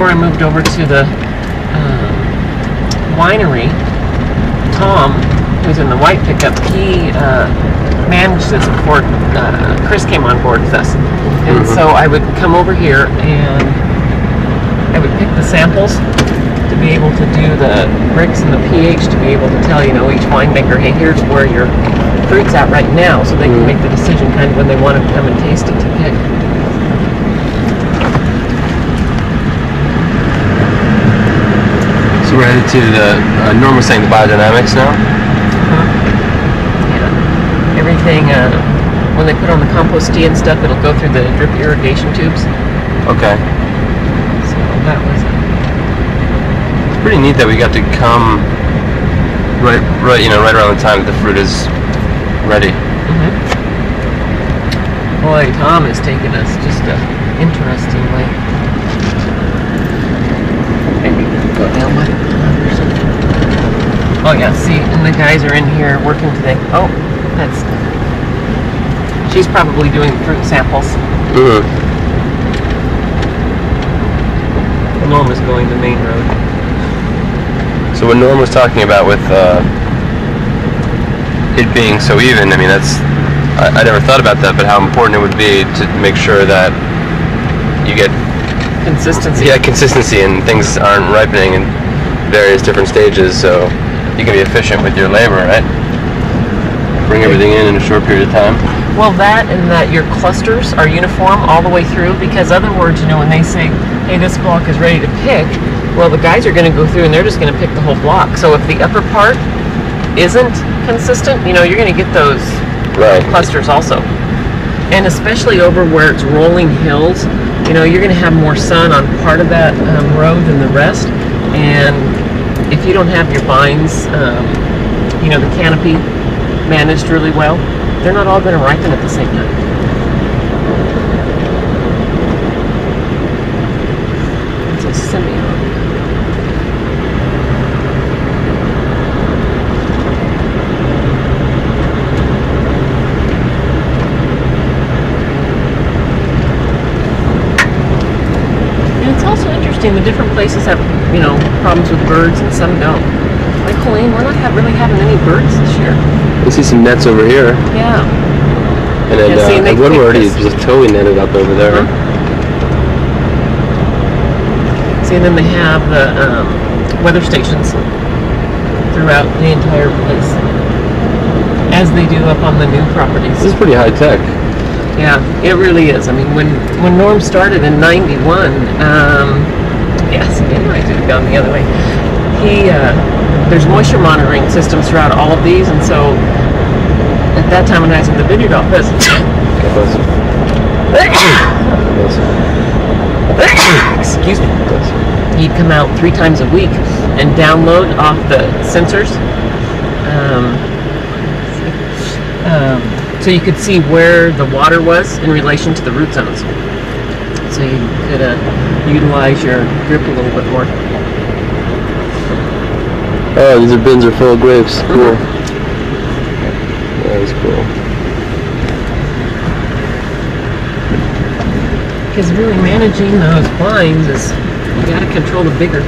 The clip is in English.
before I moved over to the winery, Tom, who's in the white pickup, he managed this before Chris came on board with us. And so I would come over here and I would pick the samples to be able to do the bricks and the pH, to be able to tell, you know, each winemaker, hey, here's where your fruit's at right now, so they can make the decision kind of when they want to come and taste it to pick. So we're headed to the, Norm was saying the biodynamics now? Yeah. Everything, when they put on the compost tea and stuff, it'll go through the drip irrigation tubes. Okay. So that was It's pretty neat that we got to come right around the time that the fruit is ready. Boy, Tom has taken us just interesting way. Maybe go down by the pond or something. Oh yeah, see, and the guys are in here working today. Oh, that's... She's probably doing fruit samples. Norm is going the main road. So what Norm was talking about with it being so even, I mean, that's... I never thought about that, but how important it would be to make sure that you get consistency. Yeah, consistency, and things aren't ripening in various different stages, so you can be efficient with your labor, right? Bring everything in a short period of time. Well, that and that your clusters are uniform all the way through, because other words, you know, when they say, hey, this block is ready to pick, well, the guys are going to go through and they're just going to pick the whole block. So if the upper part isn't consistent, you know, you're going to get those clusters also. And especially over where it's rolling hills, you know, you're going to have more sun on part of that road than the rest. And if you don't have your vines, you know, the canopy managed really well, they're not all going to ripen at the same time. It's a Simeon. The different places have, you know, problems with birds and some don't. Like Colleen, we're not really having any birds this year. I see some nets over here. Yeah. And then yeah, one already just totally netted up over there. See, and then they have the weather stations throughout the entire place, as they do up on the new properties. This is pretty high tech. Yeah, it really is. I mean, when Norm started in '91, yes, I should have gone the other way. There's moisture monitoring systems throughout all of these, and so at that time when I was in the vineyard office, excuse me, he'd come out 3 times a week and download off the sensors, so you could see where the water was in relation to the root zones. So you could utilize your drip a little bit more. Oh, these bins are full of grapes. Cool. That is cool. Because really managing those vines is, you got to control the bigger.